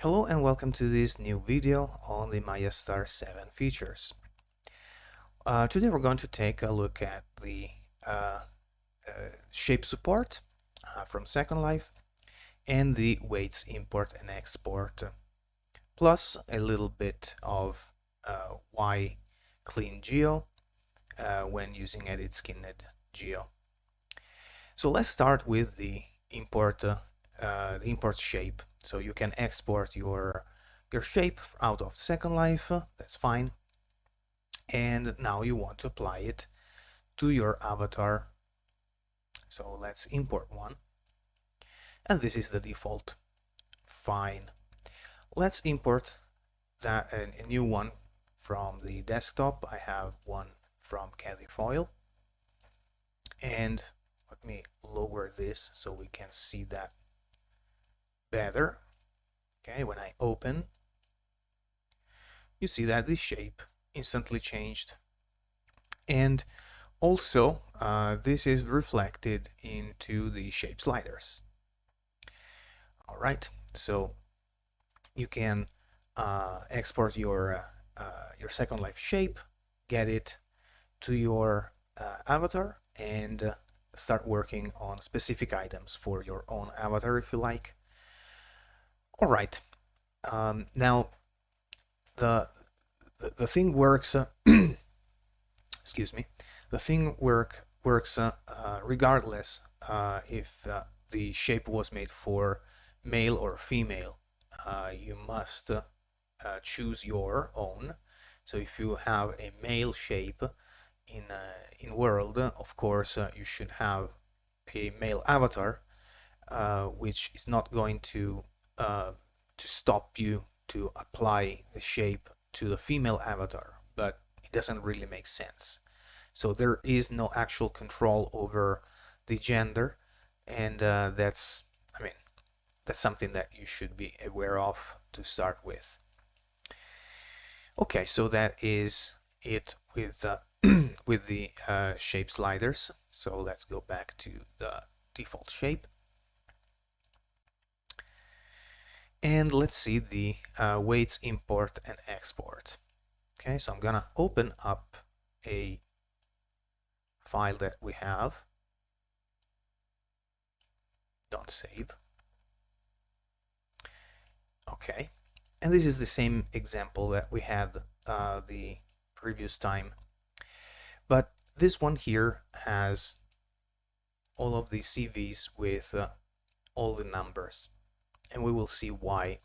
Hello and welcome to this new video on the MayaStar 7 features. Today we're going to take a look at the uh, shape support from Second Life and the weights import and export, plus a little bit of why clean geo when using edit skinned geo. So let's start with the import shape. So you can export your shape out of Second Life. That's fine. And now you want to apply it to your avatar. So let's import one. And this is the default. Fine. Let's import that a new one from the desktop. I have one from Caddyfoil. And let me lower this so we can see that better. Okay, when I open, you see that this shape instantly changed. And also, this is reflected into the shape sliders. All right, so you can export your Second Life shape, get it to your avatar, and start working on specific items for your own avatar if you like. All right, now the thing works. Excuse me. The thing works regardless if the shape was made for male or female. You must choose your own. So if you have a male shape in world, of course you should have a male avatar, which is not going to stop you to apply the shape to the female avatar, but it doesn't really make sense. So there is no actual control over the gender, and that's something that you should be aware of to start with. Okay, so that is it with with the shape sliders. So let's go back to the default shape. And let's see the weights import and export. Okay, so I'm gonna open up a file that we have. Don't save. Okay, and this is the same example that we had the previous time, but this one here has all of the CVs with all the numbers, and we will see why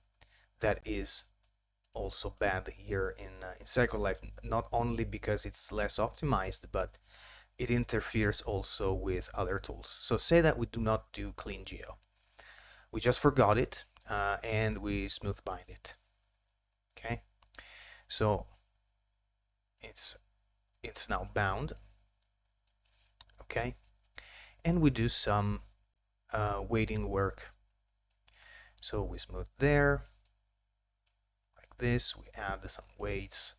that is also bad here in Second Life, not only because it's less optimized, but it interferes also with other tools. So say that we do not do clean geo. We just forgot it and we smooth bind it. Okay, so it's now bound. Okay, and we do some weighting work. So we smooth there, like this. We add some weights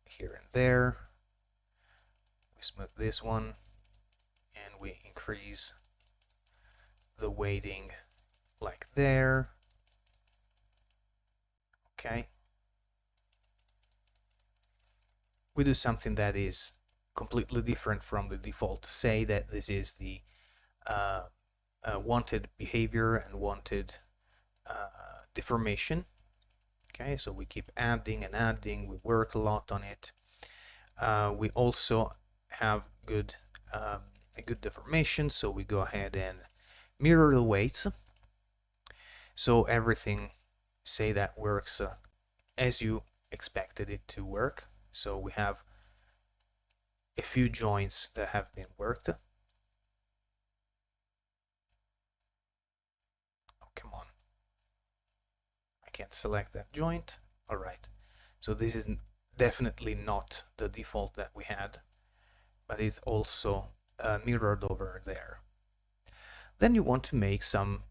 here and there. We smooth this one, and we increase the weighting like there. Okay. We do something that is completely different from the default. Say that this is the wanted behavior and wanted deformation. Okay, so we keep adding and adding. We work a lot on it. We also have a good deformation, so we go ahead and mirror the weights. So everything, say that works as you expected it to work. So we have a few joints that have been worked. Oh, come on. I can't select that joint. All right. So this is definitely not the default that we had, but it's also mirrored over there. Then you want to make some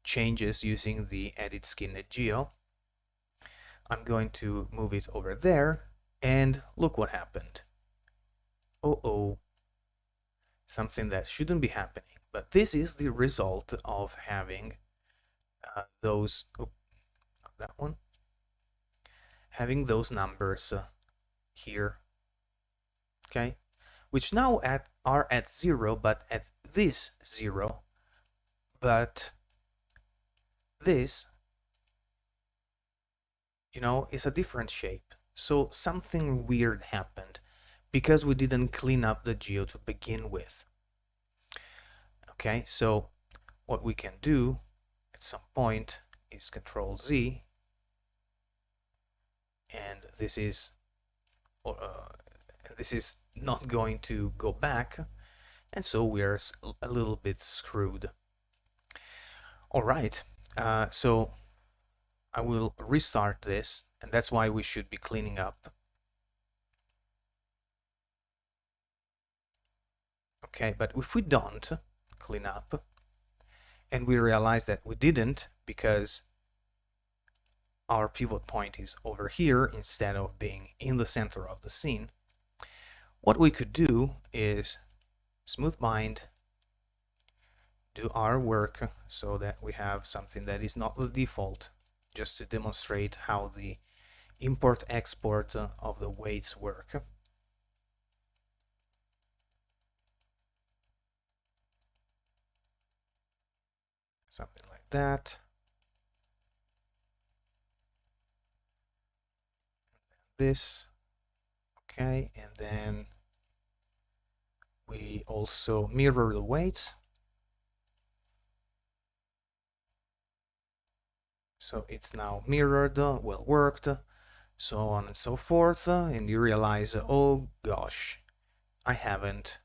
changes using the edit skinned geo. I'm going to move it over there, and look what happened. Oh, something that shouldn't be happening. But this is the result of having those that one. Having those numbers here, okay, which now are at 0, but at this 0, but this, you know, is a different shape. So something weird happened because we didn't clean up the geo to begin with. Okay, so what we can do at some point is Control Z, and this is not going to go back, and so we are a little bit screwed. All right, so I will restart this, and that's why we should be cleaning up. Okay, but if we don't clean up, and we realize that we didn't because our pivot point is over here instead of being in the center of the scene, what we could do is smooth bind, do our work so that we have something that is not the default, just to demonstrate how the import-export of the weights work. Something like that. This, okay, and then we also mirror the weights. So it's now mirrored, well worked, so on and so forth, and you realize, oh gosh, I haven't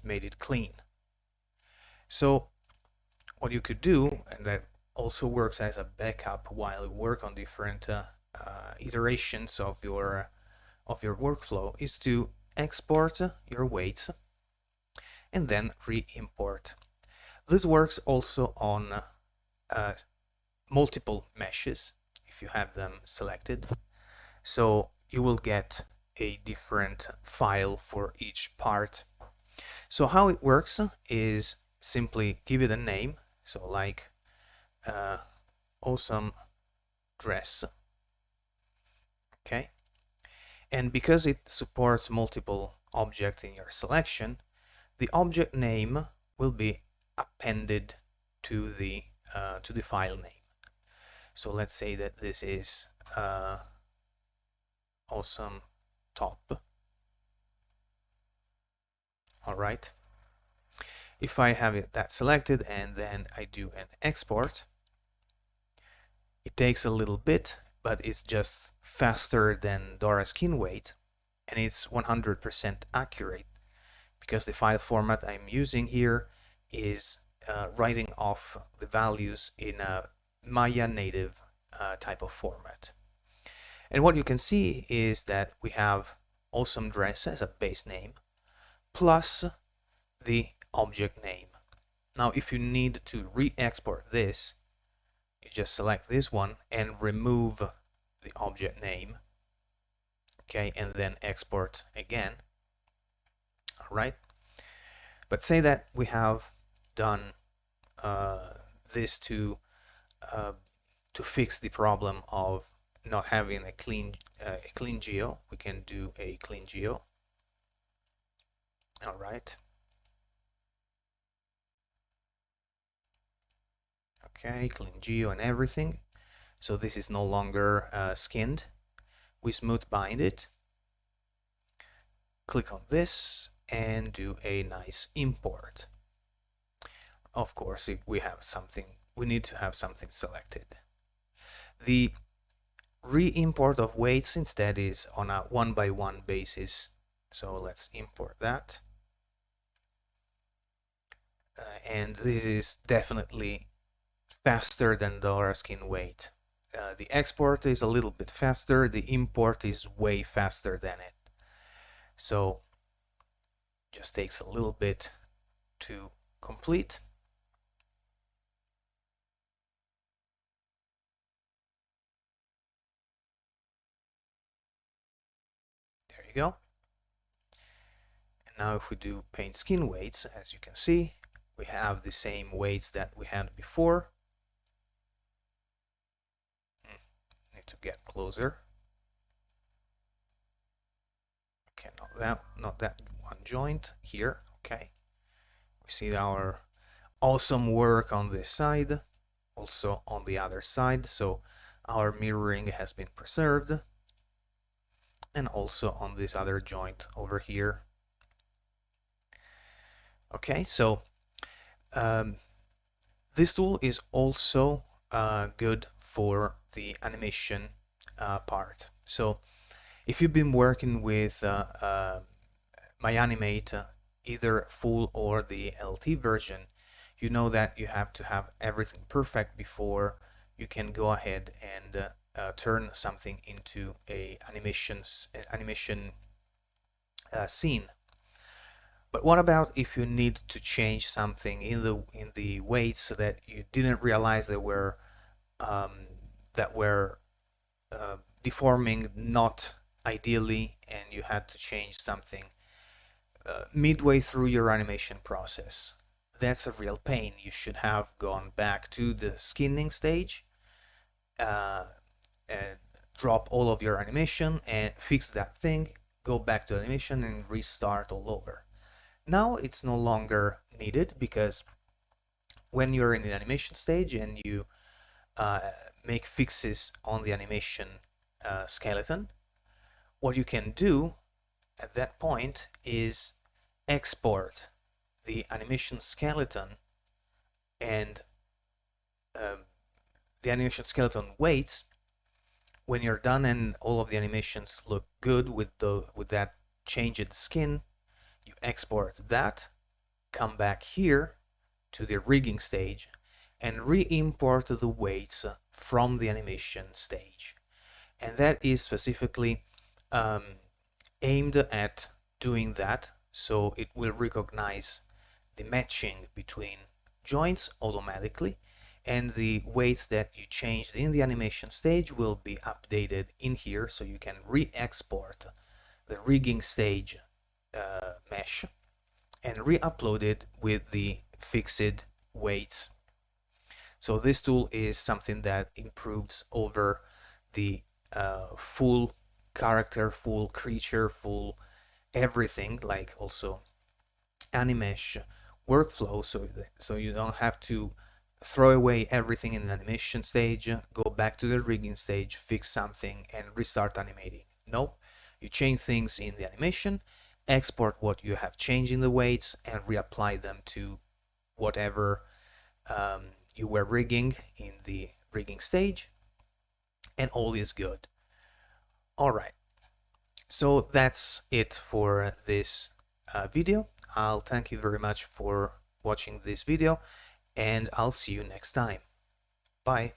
made it clean. So what you could do, and that also works as a backup while you work on different iterations of your workflow, is to export your weights and then re-import. This works also on multiple meshes if you have them selected. So you will get a different file for each part. So how it works is simply give it a name. So like awesome dress. Okay. And because it supports multiple objects in your selection, the object name will be appended to the file name. So let's say that this is awesome top. All right. If I have that selected and then I do an export, it takes a little bit, but it's just faster than Dora skin weight, and it's 100% accurate because the file format I'm using here is writing off the values in a Maya native type of format. And what you can see is that we have awesome dress as a base name plus the object name. Now if you need to re-export this, you just select this one and remove the object name, okay, and then export again. All right, but say that we have done this to fix the problem of not having a clean geo. We can do a clean geo. All right. Okay, clean geo and everything. So this is no longer skinned. We smooth bind it. Click on this and do a nice import. Of course, if we have something, we need to have something selected. The re-import of weights instead is on a one-by-one basis. So let's import that. And this is definitely faster than Dora skin weight. The export is a little bit faster, the import is way faster than it. So just takes a little bit to complete. There you go. And now if we do paint skin weights, as you can see, we have the same weights that we had before. to get closer. Okay, not that one joint here. Okay, we see our awesome work on this side, also on the other side. So our mirroring has been preserved, and also on this other joint over here. Okay, so this tool is also good for the animation part. So if you've been working with MyAnimate, either full or the LT version, you know that you have to have everything perfect before you can go ahead and turn something into a animation scene. But what about if you need to change something in the weights that you didn't realize that were deforming not ideally, and you had to change something midway through your animation process? That's a real pain. You should have gone back to the skinning stage, and drop all of your animation and fix that thing, go back to animation and restart all over. Now it's no longer needed, because when you're in the animation stage and you make fixes on the animation skeleton, what you can do at that point is export the animation skeleton and the animation skeleton weights. When you're done and all of the animations look good with that changed skin, you export that, come back here to the rigging stage, and re-import the weights from the animation stage. And that is specifically aimed at doing that, so it will recognize the matching between joints automatically, and the weights that you changed in the animation stage will be updated in here, so you can re-export the rigging stage mesh and re-upload it with the fixed weights. So this tool is something that improves over the full character, full creature, full everything, like also Animesh workflow, so you don't have to throw away everything in the animation stage, go back to the rigging stage, fix something, and restart animating. No, you change things in the animation, export what you have changed in the weights, and reapply them to whatever you were rigging in the rigging stage, and all is good. All right, so that's it for this video. I'll thank you very much for watching this video, and I'll see you next time. Bye.